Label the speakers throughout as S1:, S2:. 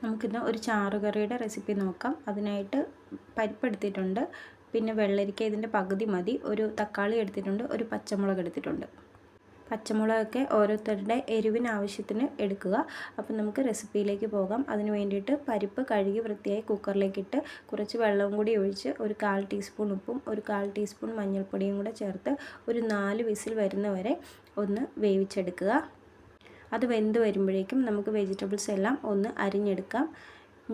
S1: നമുക്കിന്ന് ഒരു ചാറുകറിയുടെ റെസിപ്പി നോക്കാം. അതിനായിട്ട് പരിപ്പ് എടുത്തിട്ടുണ്ട്, പിന്നെ വെള്ളരിക്ക ഇതിൻ്റെ പകുതി മതി, ഒരു തക്കാളി എടുത്തിട്ടുണ്ട്, ഒരു പച്ചമുളക് എടുത്തിട്ടുണ്ട്. പച്ചമുളകൊക്കെ ഓരോരുത്തരുടെ എരിവിന് ആവശ്യത്തിന് എടുക്കുക. അപ്പം നമുക്ക് റെസിപ്പിയിലേക്ക് പോകാം. അതിന് വേണ്ടിയിട്ട് പരിപ്പ് കഴുകി വൃത്തിയായി കുക്കറിലേക്കിട്ട് കുറച്ച് വെള്ളവും കൂടി ഒഴിച്ച് ഒരു 1/4 ടീസ്പൂൺ ഉപ്പും ഒരു 1/4 ടീസ്പൂൺ മഞ്ഞൾപ്പൊടിയും കൂടെ ചേർത്ത് ഒരു 4 വിസിൽ വരുന്നവരെ ഒന്ന് വേവിച്ചെടുക്കുക. അത് വെന്ത് വരുമ്പോഴേക്കും നമുക്ക് വെജിറ്റബിൾസ് എല്ലാം ഒന്ന് അരിഞ്ഞെടുക്കാം.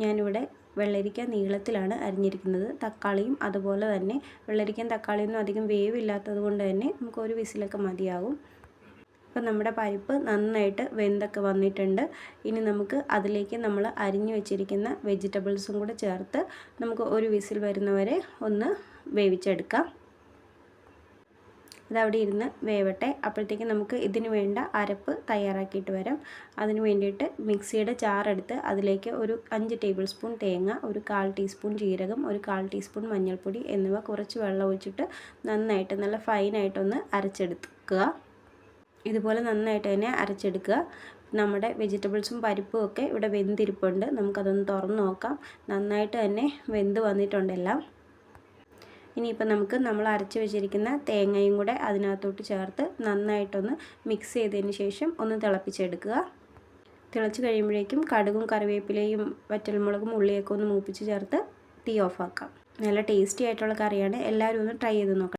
S1: ഞാനിവിടെ വെള്ളരിക്ക നീളത്തിലാണ് അരിഞ്ഞിരിക്കുന്നത്. തക്കാളിയും അതുപോലെ തന്നെ. വെള്ളരിക്കയും തക്കാളിയൊന്നും അധികം വേവില്ലാത്തത് കൊണ്ട് തന്നെ നമുക്ക് ഒരു വിസിലൊക്കെ മതിയാകും. അപ്പോൾ നമ്മുടെ പരിപ്പ് നന്നായിട്ട് വെന്തൊക്കെ വന്നിട്ടുണ്ട്. ഇനി നമുക്ക് അതിലേക്ക് നമ്മൾ അരിഞ്ഞു വെച്ചിരിക്കുന്ന വെജിറ്റബിൾസും കൂടെ ചേർത്ത് നമുക്ക് ഒരു വിസിൽ വരുന്നവരെ ഒന്ന് വേവിച്ചെടുക്കാം. അതവിടെ ഇരുന്ന് വേവട്ടെ. അപ്പോഴത്തേക്ക് നമുക്ക് ഇതിന് വേണ്ട അരപ്പ് തയ്യാറാക്കിയിട്ട് വരാം. അതിന് വേണ്ടിയിട്ട് മിക്സിയുടെ ജാറെടുത്ത് അതിലേക്ക് ഒരു 5 ടേബിൾ സ്പൂൺ തേങ്ങ, ഒരു 1/4 ടീസ്പൂൺ ജീരകം, ഒരു 1/4 ടീസ്പൂൺ മഞ്ഞൾപ്പൊടി എന്നിവ കുറച്ച് വെള്ളം ഒഴിച്ചിട്ട് നന്നായിട്ട് നല്ല ഫൈനായിട്ടൊന്ന് അരച്ചെടുക്കുക. ഇതുപോലെ നന്നായിട്ട് തന്നെ അരച്ചെടുക്കുക. നമ്മുടെ വെജിറ്റബിൾസും പരിപ്പും ഒക്കെ ഇവിടെ വെന്തിരിപ്പുണ്ട്. നമുക്കതൊന്ന് തുറന്ന് നോക്കാം. നന്നായിട്ട് തന്നെ വെന്ത് വന്നിട്ടുണ്ടെല്ലാം. ഇനിയിപ്പോൾ നമുക്ക് നമ്മൾ അരച്ച് വെച്ചിരിക്കുന്ന തേങ്ങയും കൂടെ അതിനകത്തോട്ട് ചേർത്ത് നന്നായിട്ടൊന്ന് മിക്സ് ചെയ്തതിന് ശേഷം ഒന്ന് തിളപ്പിച്ചെടുക്കുക. തിളച്ച് കഴിയുമ്പോഴേക്കും കടുകും കറിവേപ്പിലയും വറ്റൽമുളകും ഉള്ളിയൊക്കെ ഒന്ന് മൂപ്പിച്ച് ചേർത്ത് തീ ഓഫാക്കാം. നല്ല ടേസ്റ്റി ആയിട്ടുള്ള കറിയാണ്. എല്ലാവരും ഒന്ന് ട്രൈ ചെയ്ത് നോക്കാം.